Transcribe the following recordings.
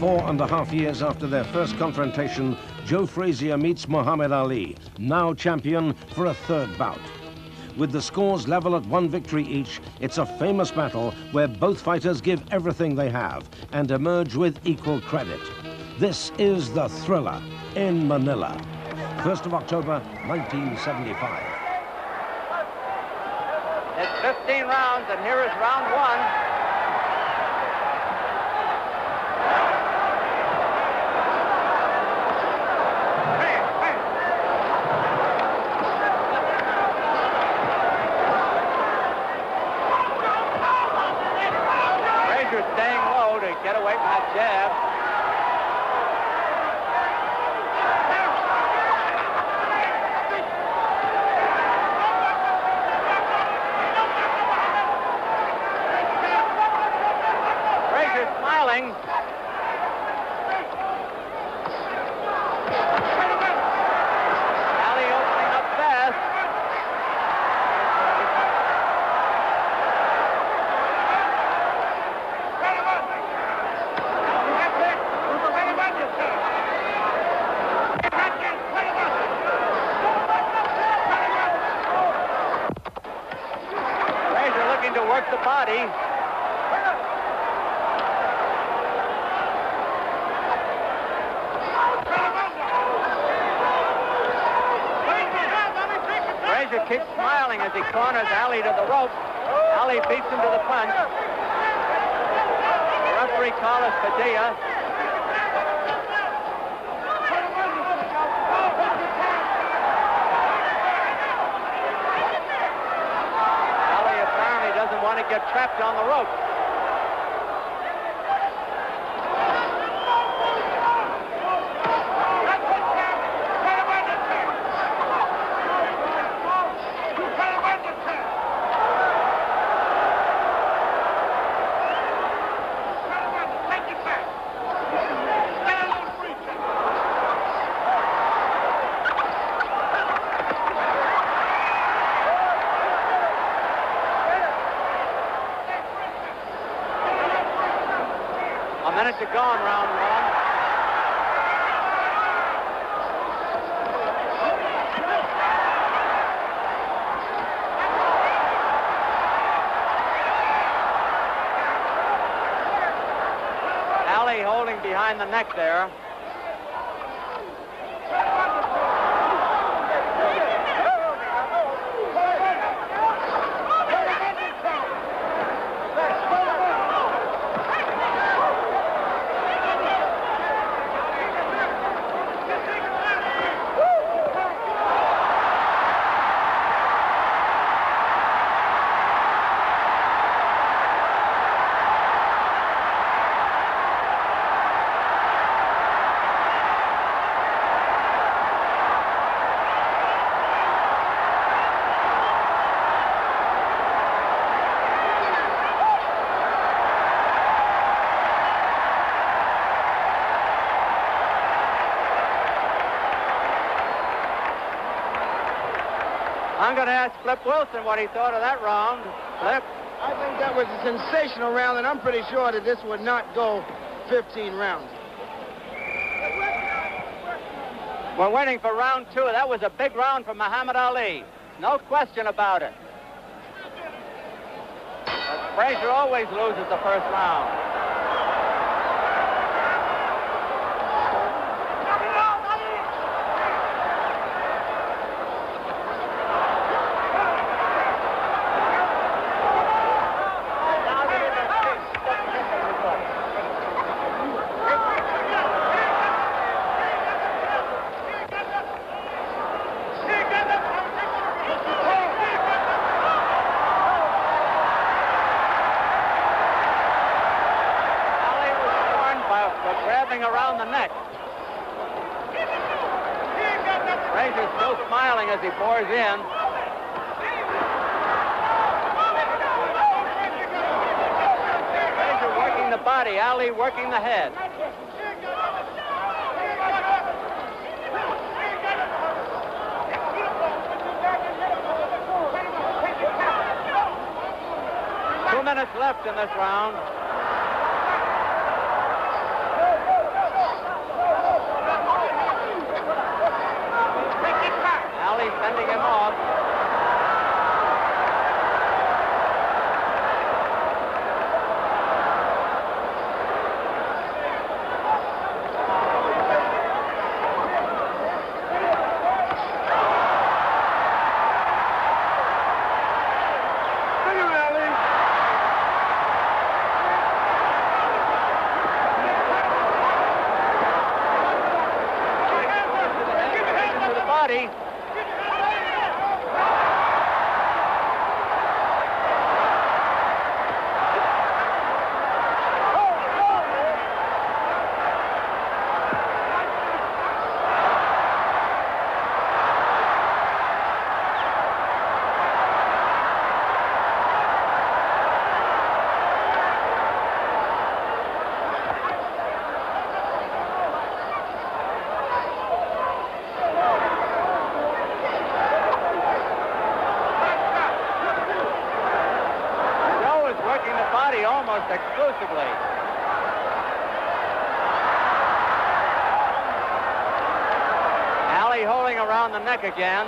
4.5 years after their first confrontation, Joe Frazier meets Muhammad Ali, now champion, for a third bout. With the scores level at 1 victory each, it's a famous battle where both fighters give everything they have and emerge with equal credit. This is the Thriller in Manila. 1st of October, 1975. It's 15 rounds, and here is round 1. Staying low to get away from that jab. Frazier smiling. Ali opening up fast. To work the body. Frazier keeps smiling as he corners Ali to the rope. Ali beats him to the punch. The referee call is Padilla. Want to get trapped on the rope. A minute to go in round 1. Ali holding behind the neck there. I'm going to ask Flip Wilson what he thought of that round. Flip? I think that was a sensational round, and I'm pretty sure that this would not go 15 rounds. We're waiting for round 2. That was a big round for Muhammad Ali. No question about it. But Frazier always loses the first round. Around the neck. Frazier's still smiling as he pours in. Frazier working the body, Ali working the head. 2 minutes left in this round. conclusively. Ali holding around the neck again.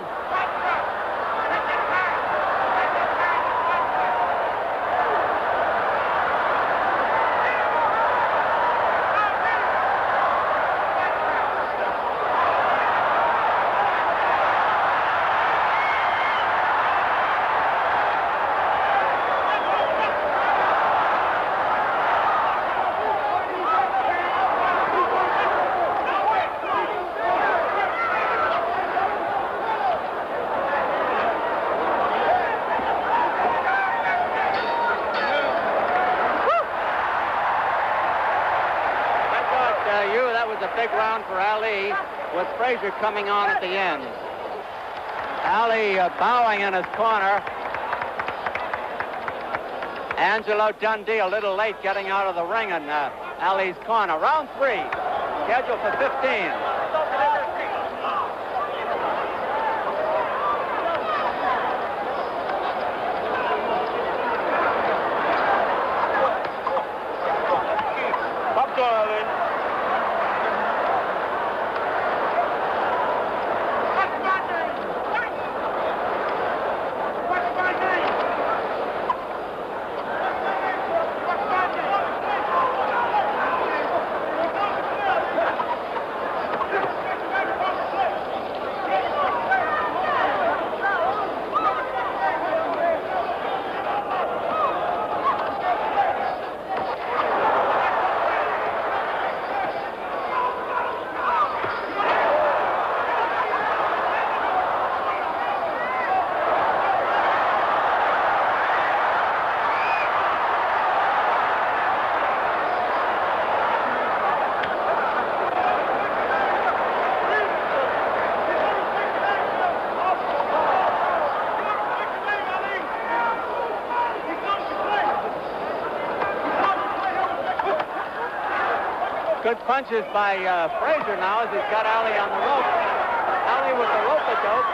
A big round for Ali, with Frazier coming on at the end. Ali bowing in his corner. Angelo Dundee a little late getting out of the ring in Ali's corner. Round 3, scheduled for 15. Good punches by Frazier now as he's got Ali on the rope. Ali with the rope-a-dope.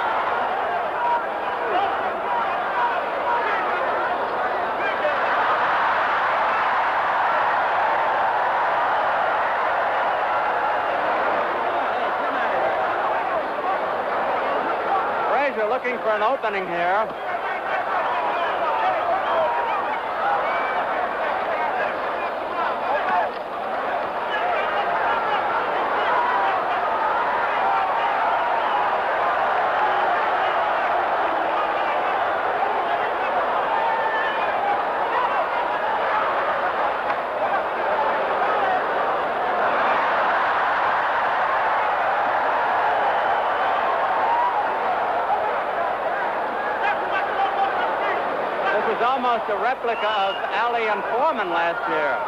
Frazier looking for an opening here. Almost a replica of Ali and Foreman last year.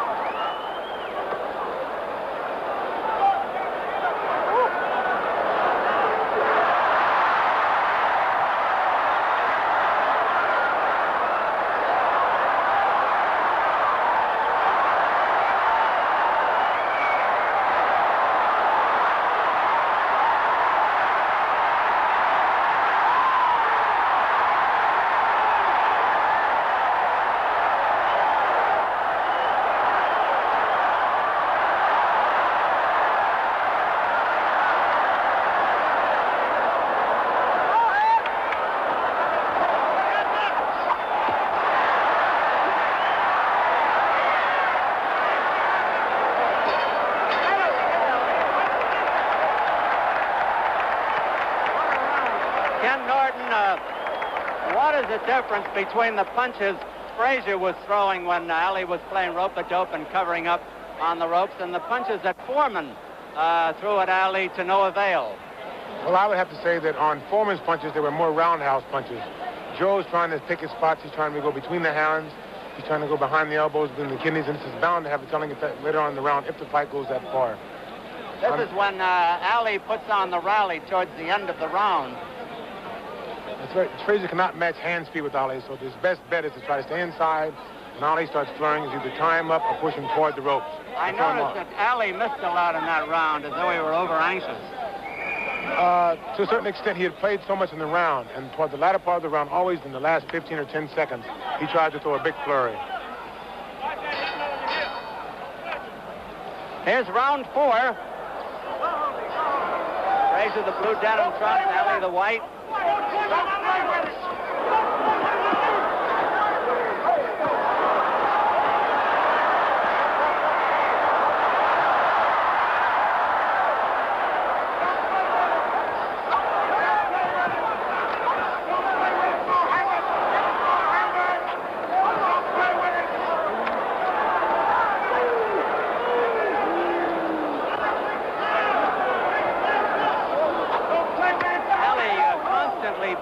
What is the difference between the punches Frazier was throwing when Ali was playing rope-a-dope and covering up on the ropes, and the punches that Foreman threw at Ali to no avail? Well, I would have to say that on Foreman's punches, they were more roundhouse punches. Joe's trying to pick his spots. He's trying to go between the hands. He's trying to go behind the elbows, between the kidneys, and this is bound to have a telling effect later on in the round if the fight goes that far. This is when Ali puts on the rally towards the end of the round. That's right. Frazier cannot match hand speed with Ali, so his best bet is to try to stay inside. When Ali starts flurrying, is either tie him up or push him toward the ropes. I noticed that Ali missed a lot in that round, as though he were over-anxious. To a certain extent, he had played so much in the round, and toward the latter part of the round, always in the last 15 or 10 seconds, he tried to throw a big flurry. Here's round 4. Frazier, the blue denim trunks, Ali, the white.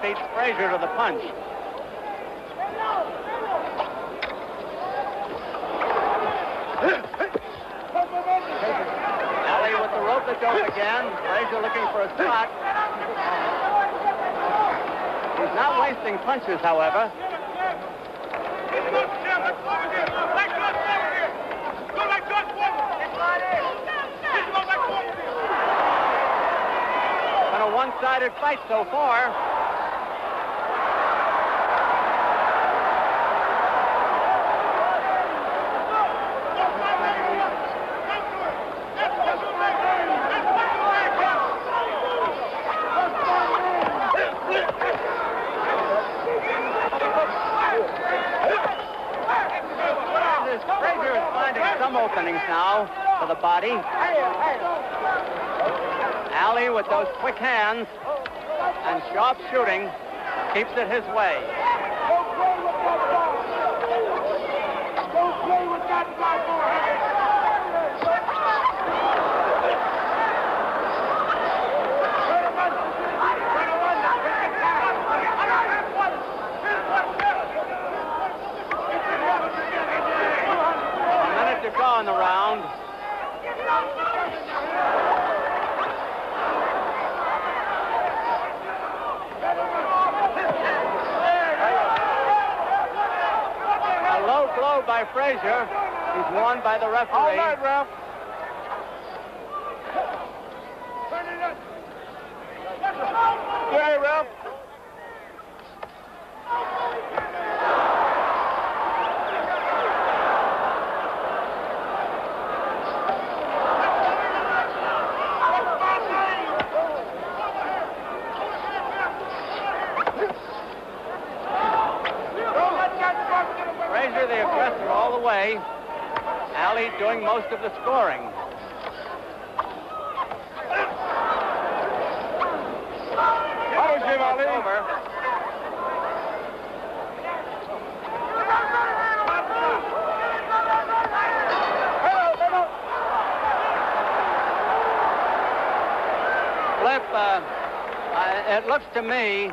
Beats Frazier to the punch. Ali with the rope-a-dope again. Frazier looking for a spot. He's not wasting punches, however. Been a one-sided fight so far. Frazier is finding some openings now for the body. Ali with those quick hands and sharp shooting keeps it his way. To go in the round. A low blow by Frazier. He's won by the referee. All right, ref. Okay, ref. Frazier, the aggressor, all the way. Ali doing most of the scoring. Over. Flip, it looks to me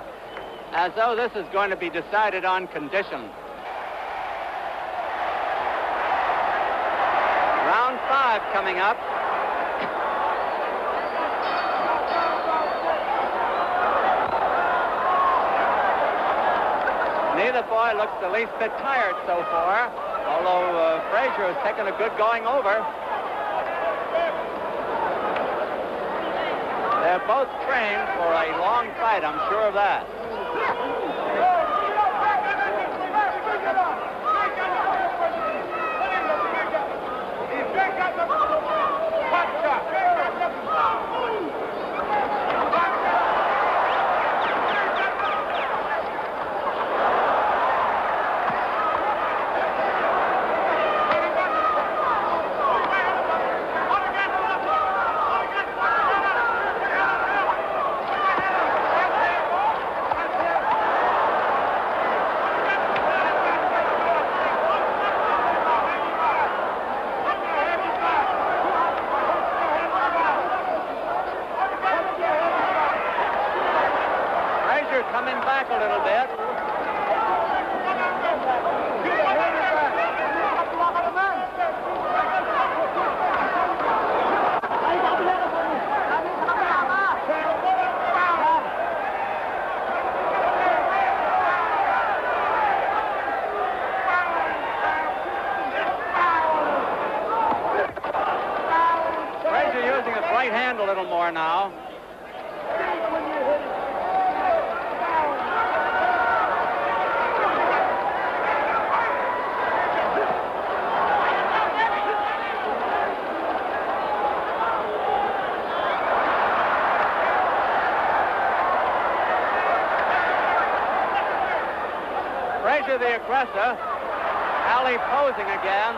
as though this is going to be decided on condition. Round 5 coming up. Neither boy looks the least bit tired so far, although Frazier has taken a good going over. They're both trained for a long fight, I'm sure of that. Coming back a little bit. Frazier using his right hand a little more now. the aggressor. Ali posing again.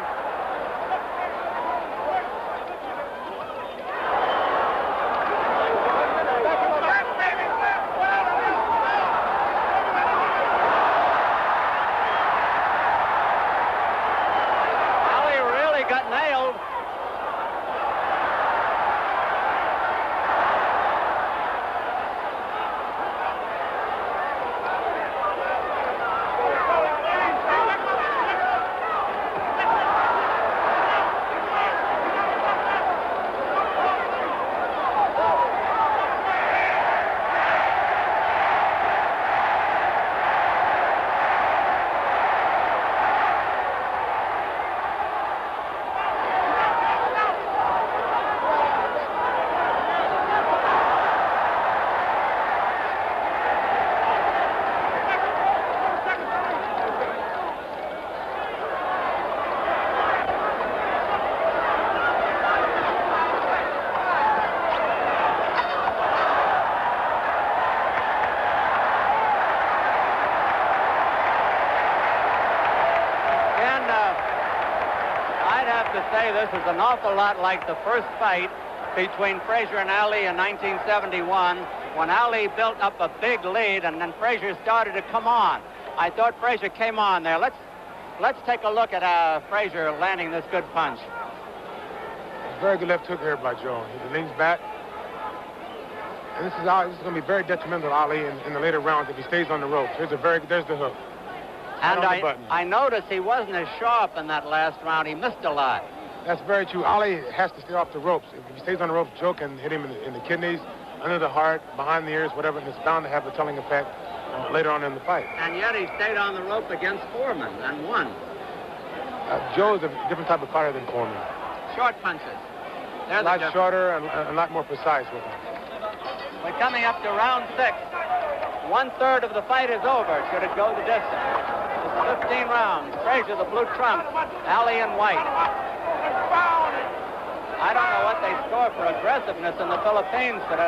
Ali really got nailed. This is an awful lot like the first fight between Frazier and Ali in 1971, when Ali built up a big lead and then Frazier started to come on. I thought Frazier came on there. Let's take a look at Frazier landing this good punch. Very good left hook here by Joe. He leans back. And this is going to be very detrimental to Ali in the later rounds if he stays on the ropes. There's the hook. And I noticed he wasn't as sharp in that last round. He missed a lot. That's very true. Ali has to stay off the ropes. If he stays on the ropes, Joe can hit him in the kidneys, under the heart, behind the ears, whatever, and it's bound to have a telling effect later on in the fight. And yet he stayed on the rope against Foreman and won. Joe is a different type of fighter than Foreman. Short punches. A lot shorter and a lot more precise with him. We're coming up to round 6. 1/3 of the fight is over, should it go the distance. It's 15 rounds. Frazier, the blue trump. Ali in white. I don't know what they score for aggressiveness in the Philippines, but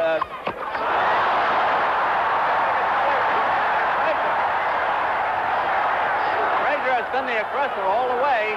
Frazier has been the aggressor all the way.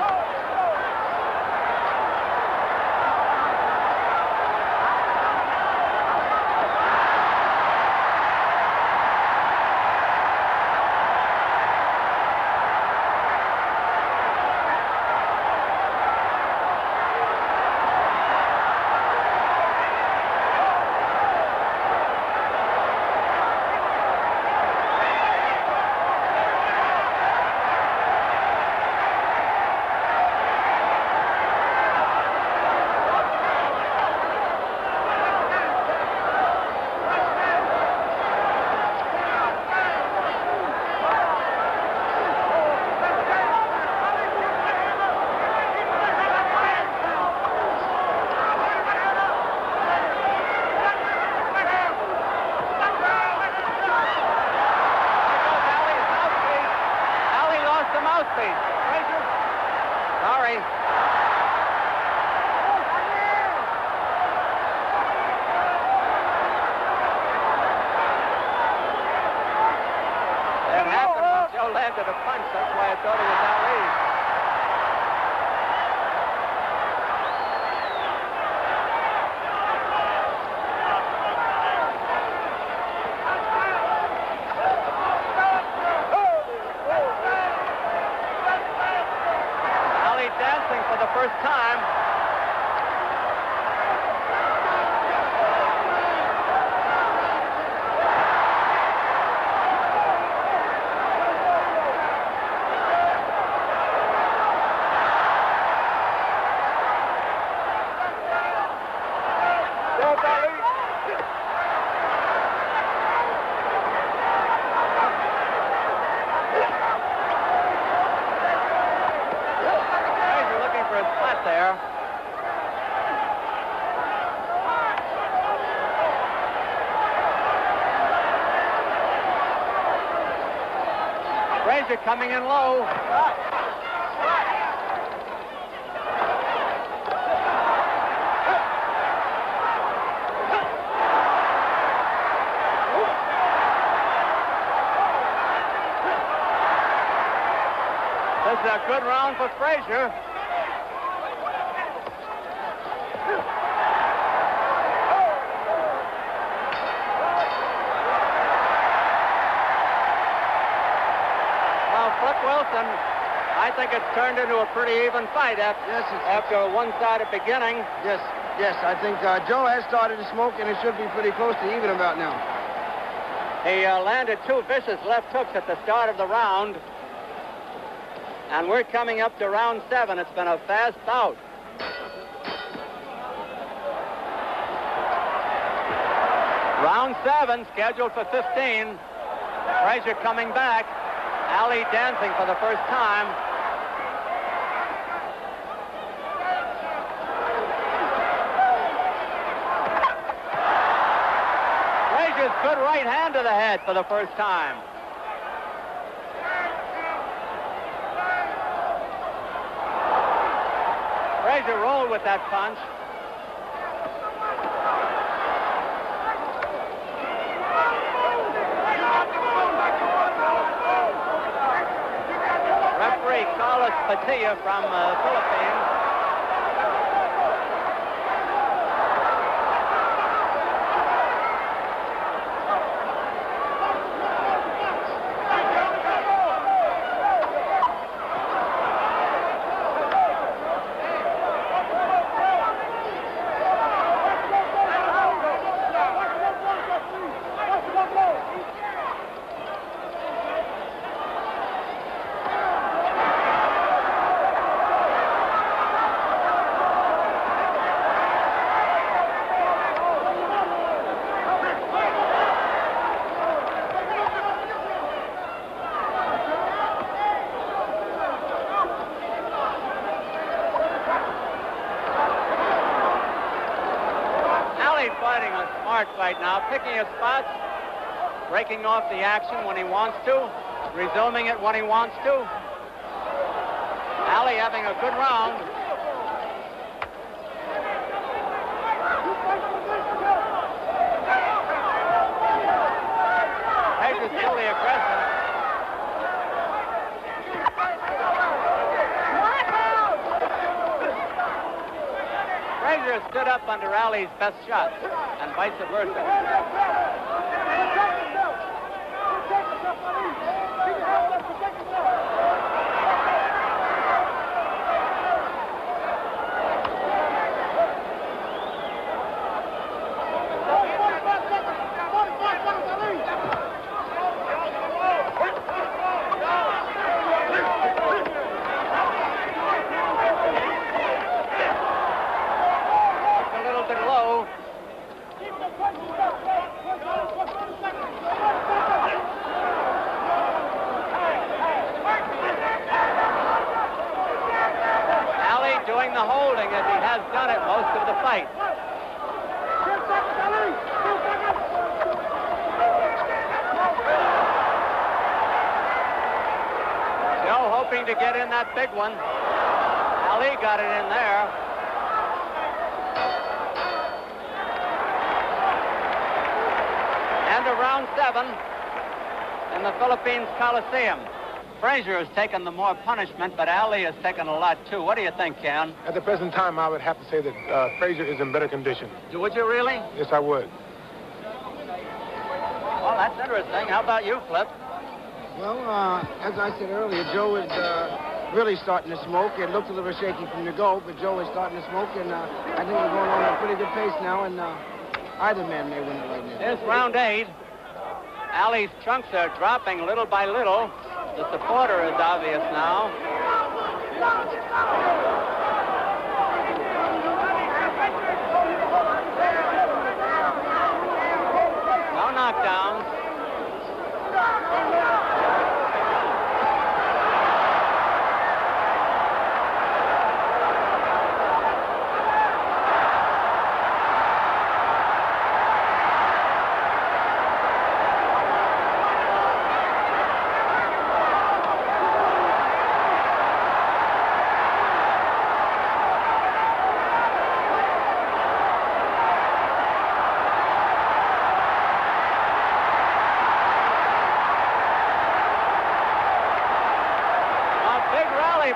Landed a punch, that's why I thought it was Ali. Ali dancing for the first time. Frazier coming in low. good round for Frazier. Well, Flip Wilson, I think it's turned into a pretty even fight after a one-sided beginning. Yes, I think Joe has started to smoke, and it should be pretty close to even about now. He landed 2 vicious left hooks at the start of the round. And we're coming up to round 7. It's been a fast bout. Round 7, scheduled for 15. Frazier coming back. Ali dancing for the first time. Frazier's good right hand to the head for the first time. Frazier rolled with that punch. Referee Carlos Patilla from the Philippines. Fighting a smart fight now, picking his spots, breaking off the action when he wants to, resuming it when he wants to. Ali having a good round. Frazier's still the aggressor. Frazier stood up under Ali's best shots, and vice versa. Doing the holding as he has done it most of the fight. Joe hoping to get in that big one. Ali got it in there. And to round 7 in the Philippines Coliseum. Frazier has taken the more punishment, but Ali has taken a lot, too. What do you think, Ken? At the present time, I would have to say that Frazier is in better condition. Would you really? Yes, I would. Well, that's interesting. How about you, Flip? Well, as I said earlier, Joe is really starting to smoke. It looked a little shaky from the go, but Joe is starting to smoke, and I think we're going on at a pretty good pace now, and either man may win it right now. Here's round 8. Ali's trunks are dropping little by little. The supporter is obvious now. No knockdowns.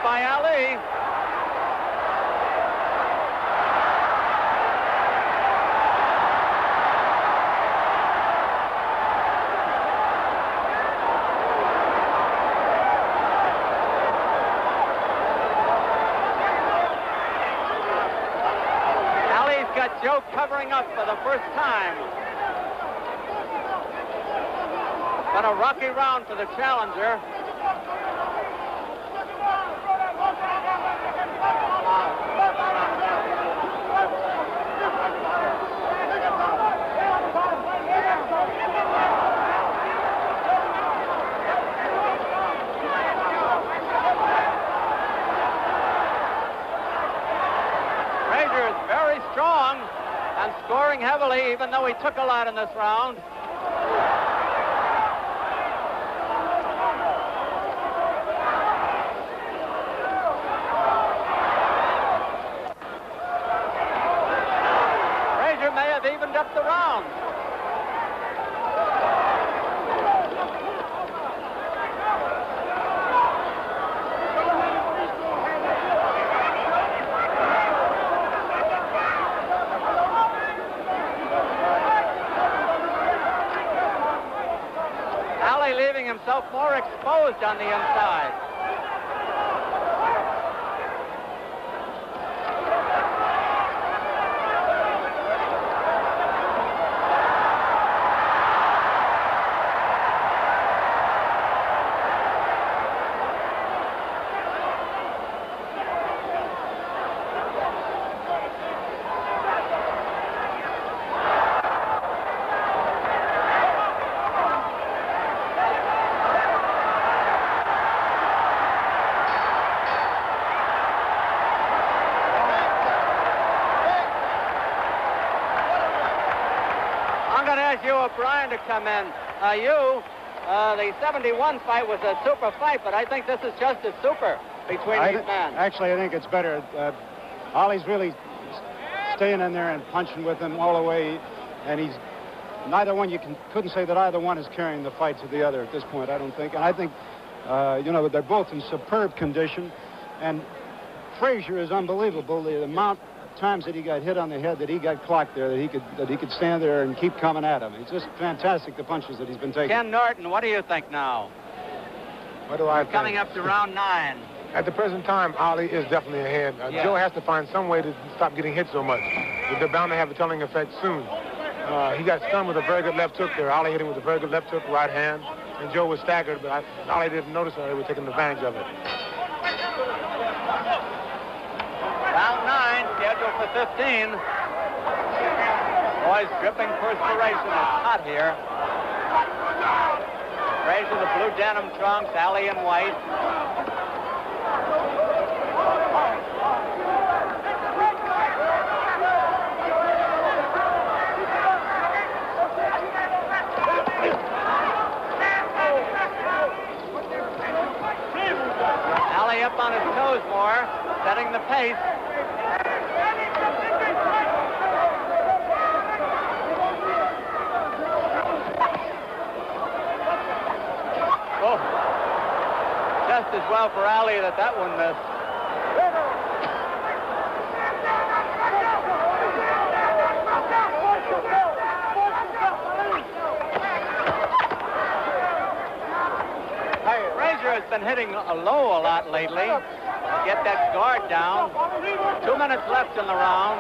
by Ali. Joe covering up for the first time. But a rocky round for the challenger. Frazier is very strong and scoring heavily, even though he took a lot in this round. Frazier may have evened up the round. Leaving himself more exposed on the inside. You, O'Brien, to come in. The 71 fight was a super fight, but I think this is just as super between these men. Actually, I think it's better. Ali's really staying in there and punching with him all the way, and he's neither one. Couldn't say that either one is carrying the fight to the other at this point, I don't think. And I think, they're both in superb condition, and Frazier is unbelievable. The amount times that he got hit on the head, that he got clocked there, that he could stand there and keep coming at him. It's just fantastic, the punches that he's been taking. Ken Norton, what do you think now? What do I think? Coming up to round 9. At the present time, Ali is definitely ahead. Yes. Joe has to find some way to stop getting hit so much. They're bound to have a telling effect soon. He got stunned with a very good left hook there. Ali hit him with a very good left hook, right hand, and Joe was staggered, but Ali didn't notice that. He was taking advantage of it. Round 9, scheduled for 15. Boys dripping perspiration. It's hot here. Frazier, the blue denim trunks, Ali in white. Ali up on his toes more, setting the pace. Oh, just as well for Ali that one missed. Frazier has been hitting low a lot lately. Get that guard down. 2 minutes left in the round.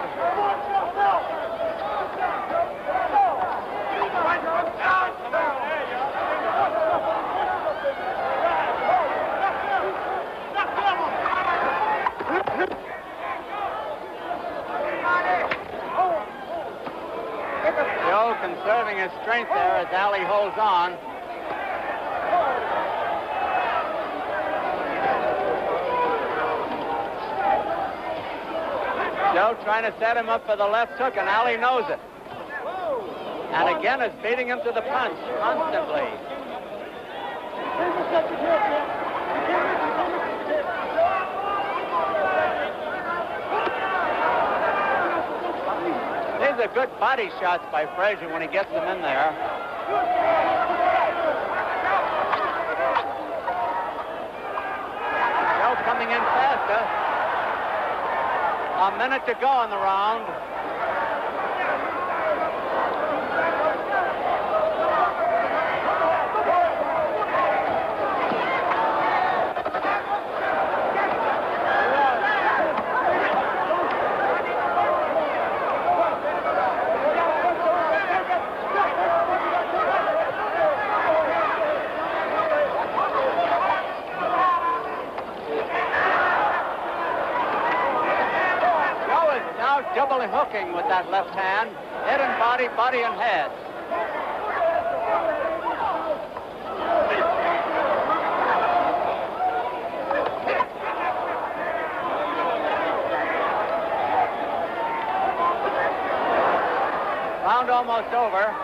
Joe conserving his strength there as Ali holds on. Joe trying to set him up for the left hook, and Ali knows it. And again is beating him to the punch constantly. These are good body shots by Frazier when he gets them in there. Joe coming in Alaska. A minute to go in the round. Doubly hooking with that left hand, head and body, body and head. Round almost over.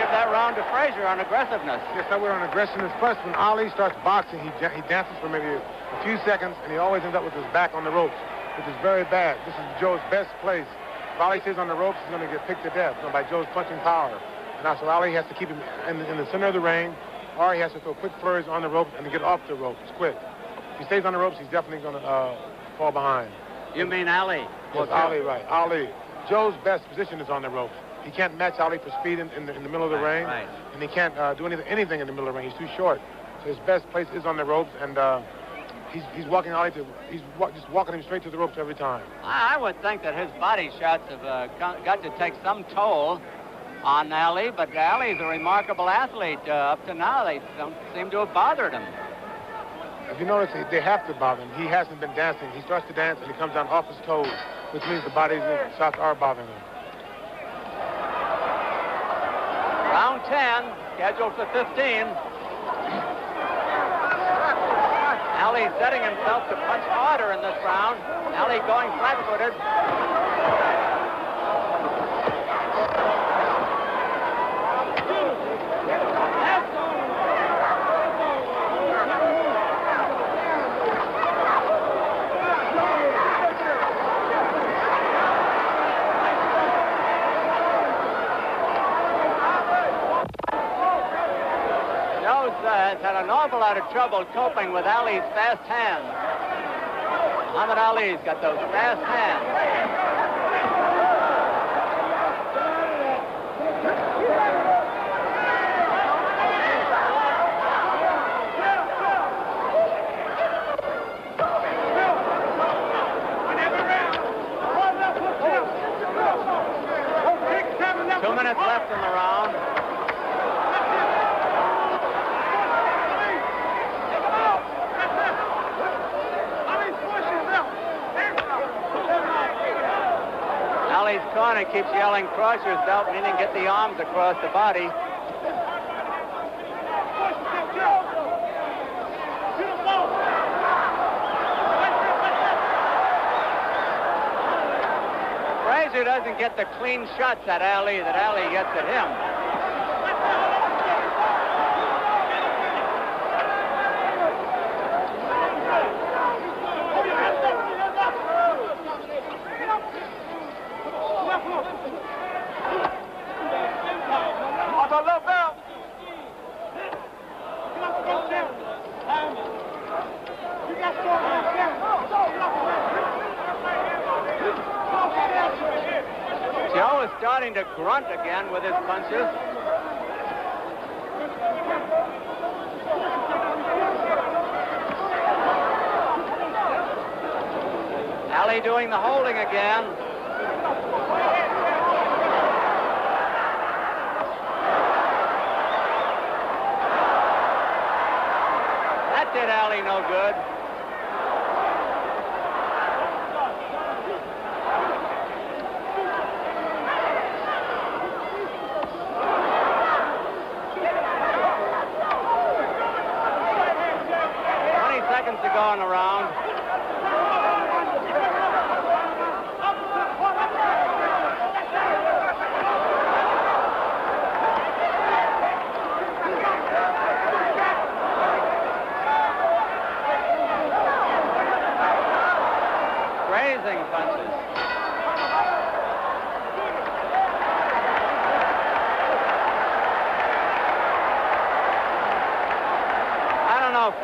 That round to Frazier on aggressiveness. Yes, I would on aggressiveness. Plus, when Ali starts boxing, he dances for maybe a few seconds, and he always ends up with his back on the ropes, which is very bad. This is Joe's best place. If Ali stays on the ropes, he's going to get picked to death by Joe's punching power. And so Ali has to keep him in the center of the ring, or he has to throw quick flurries on the ropes and to get off the ropes quick. If he stays on the ropes, he's definitely going to fall behind. You mean Ali? Yes, Ali, right. Ali. Joe's best position is on the ropes. He can't match Ali for speed in the middle of the ring, and he can't do anything in the middle of the ring. He's too short. So his best place is on the ropes, and he's walking Ali just walking him straight to the ropes every time. I would think that his body shots have got to take some toll on Ali, but Ali's a remarkable athlete. Up to now, they don't seem to have bothered him. If you notice, they have to bother him. He hasn't been dancing. He starts to dance, and he comes down off his toes, which means the body's shots are bothering him. Round 10, scheduled for 15. Ali setting himself to punch harder in this round. Ali going flat-footed. 'Has had an awful lot of trouble coping with Ali's fast hands. Muhammad Ali's got those fast hands. Two minutes left in the round. Ali's corner keeps yelling, cross yourself, meaning get the arms across the body. Frazier doesn't get the clean shots at Ali that Ali gets at him. Joe is starting to grunt again with his punches. Ali doing the holding again. That did Ali no good. Seconds to go in the round. Grazing punches.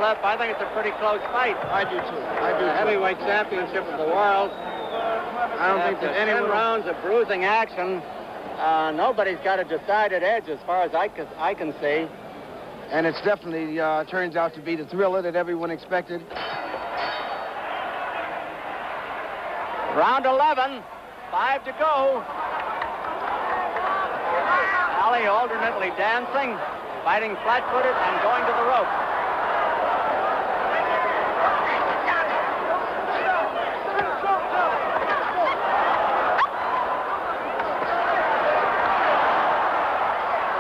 flip. I think it's a pretty close fight. I do, too. I do, The heavyweight championship of the world. I don't think that 10 anyone... rounds of bruising action. Nobody's got a decided edge as far as I can see. And it's definitely turns out to be the thriller that everyone expected. Round 11, 5 to go. Ali alternately dancing, fighting flat-footed, and going to the rope.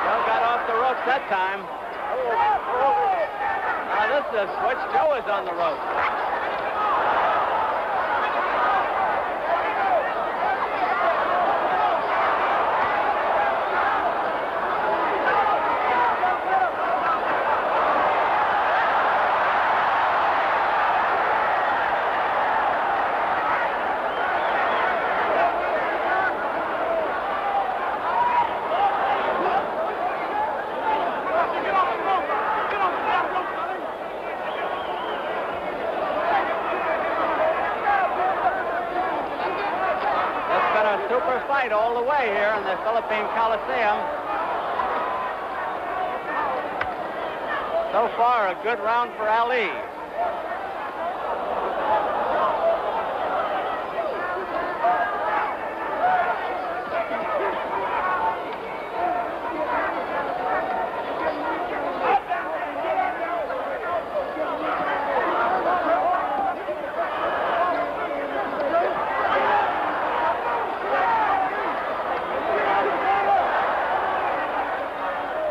Joe got off the ropes that time. Now this is a switch. Joe is on the rope. Super fight all the way here in the Philippine Coliseum. So far, a good round for Ali.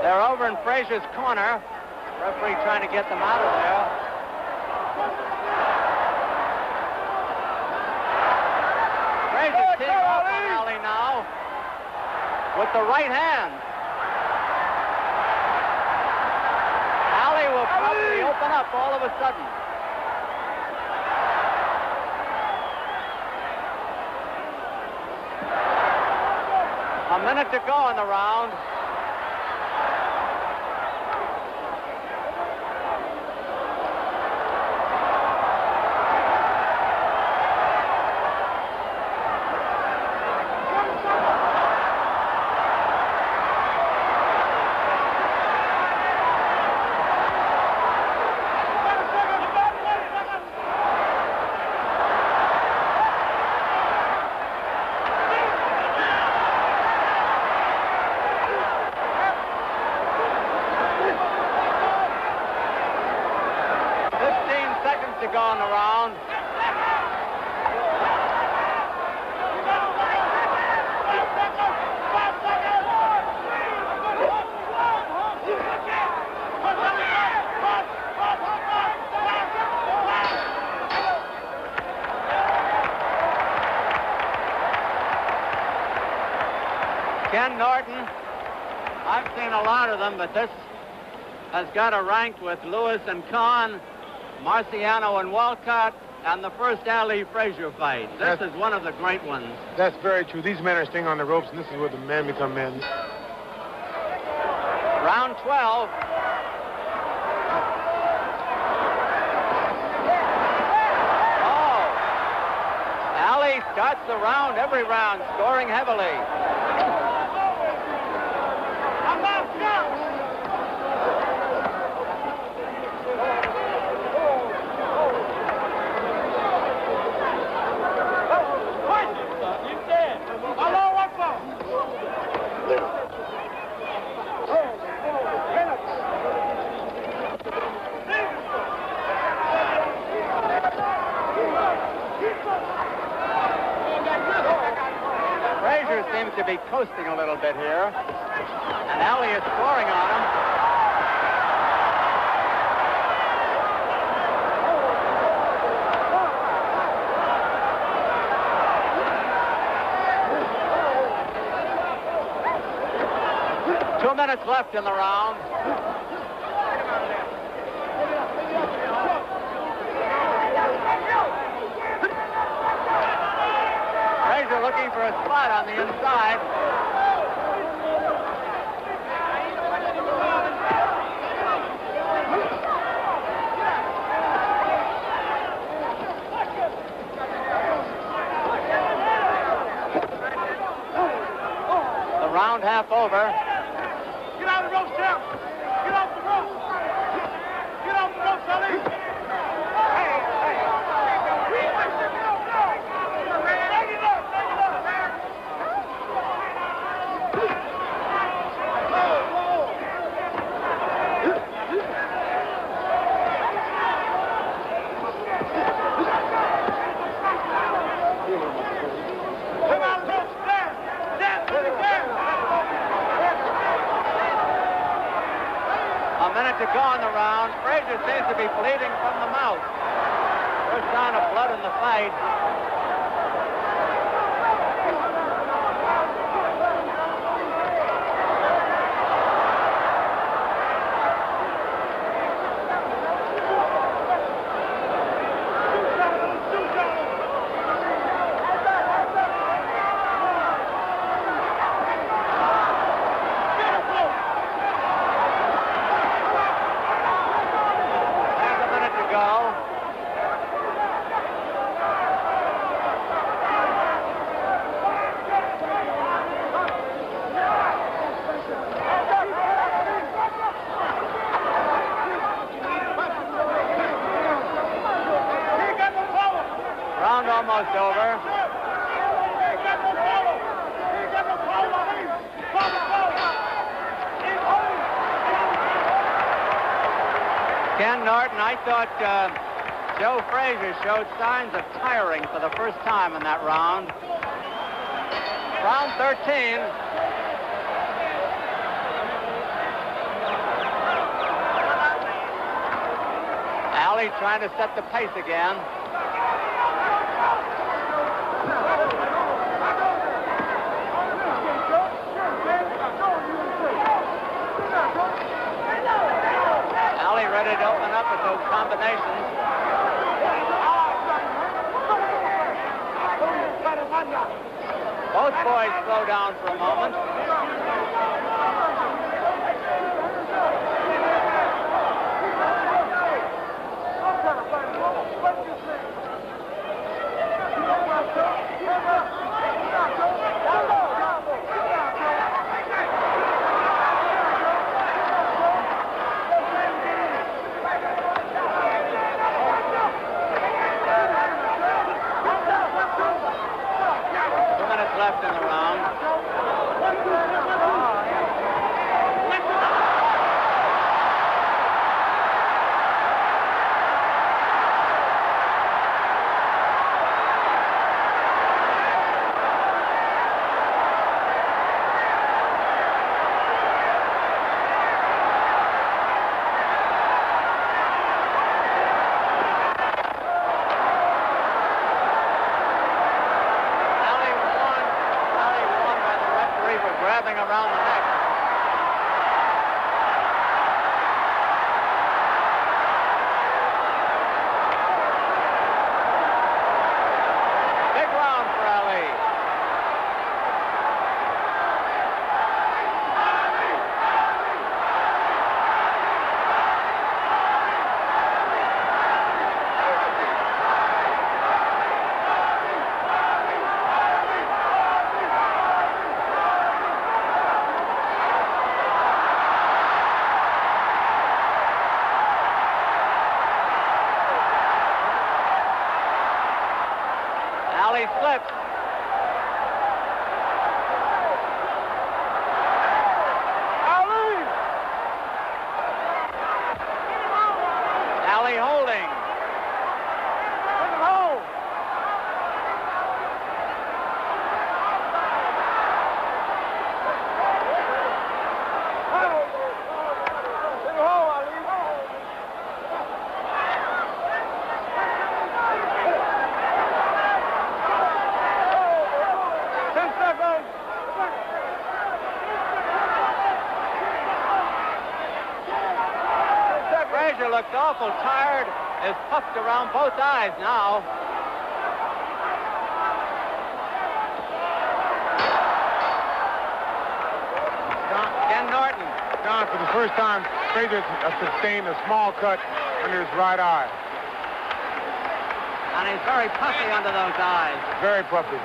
They're over in Frazier's corner. Referee trying to get them out of there. Frazier teeing off on Ali now with the right hand. Ali will probably open up all of a sudden. A minute to go in the round. To go on the round. Ken Norton, I've seen a lot of them, but this has got a rank with Lewis and Kahn, Marciano and Walcott, and the first Ali Frazier fight. This is one of the great ones. That's very true. These men are staying on the ropes, and this is where the men become men. Round 12. Oh! Ali starts the round, every round, scoring heavily. Frazier seems to be coasting a little bit here, and Ali is scoring on him. Two minutes left in the round. Frazier looking for a spot on the inside. A minute to go in the round. Frazier seems to be bleeding from the mouth. First sign of blood in the fight. Almost over. Ken Norton, I thought Joe Frazier showed signs of tiring for the first time in that round. Round 13. Ali trying to set the pace again. Ready to open up with those combinations. Both boys slow down for a moment. Left in the round. Around the neck. Big round for Ali. Ali slips. Ali holding. Frazier looks awful tired, is puffed around both eyes now. Ken Norton. John, for the first time, Frazier sustained a small cut under his right eye. And he's very puffy under those eyes. Very puffy.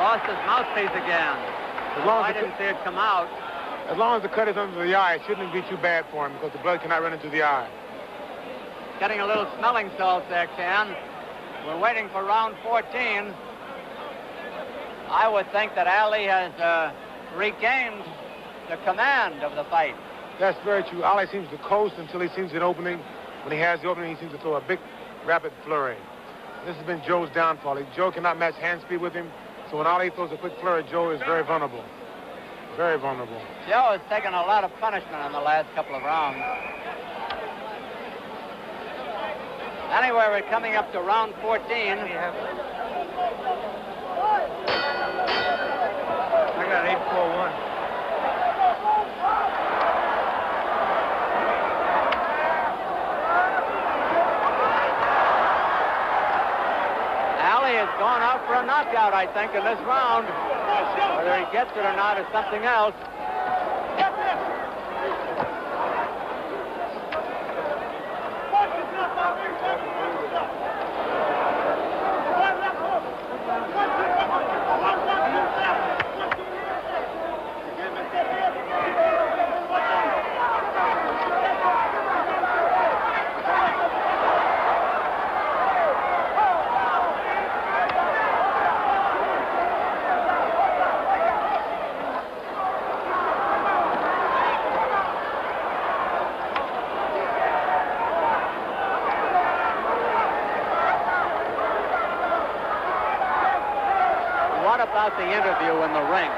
Lost his mouthpiece again. I didn't see it come out. As long as the cut is under the eye, it shouldn't be too bad for him because the blood cannot run into the eye. Getting a little smelling salts there, Ken. We're waiting for round 14. I would think that Ali has regained the command of the fight. That's very true. Ali seems to coast until he sees an opening. When he has the opening, he seems to throw a big, rapid flurry. This has been Joe's downfall. Joe cannot match hand speed with him, so when Ali throws a quick flurry, Joe is very vulnerable. Very vulnerable. Joe has taken a lot of punishment in the last couple of rounds. Anyway, we're coming up to round 14. I got 8-4-1. Ali has gone out for a knockout, I think, in this round. Whether he gets it or not is something else. What about the interview in the ring?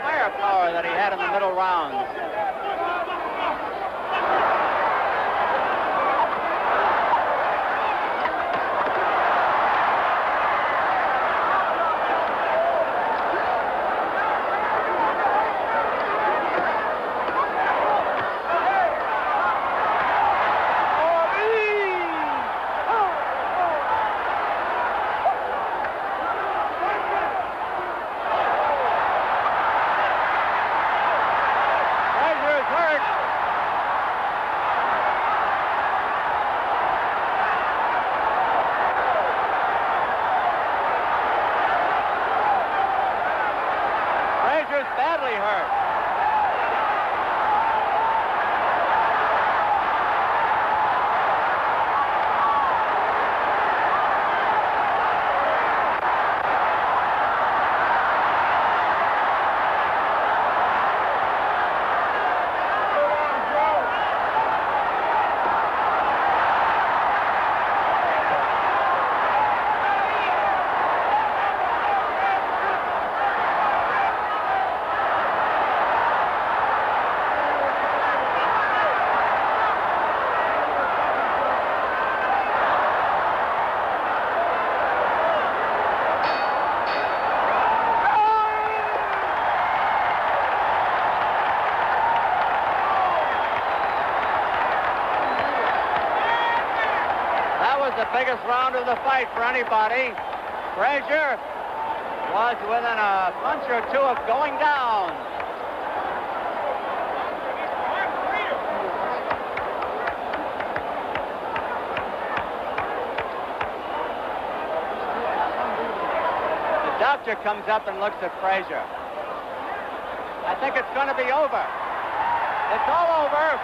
Firepower that he had in the middle rounds. Badly hurt. The biggest round of the fight for anybody. Frazier was within a punch or two of going down. The doctor comes up and looks at Frazier. I think it's going to be over. It's all over.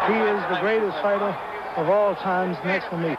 He is the greatest fighter of all times, next to me.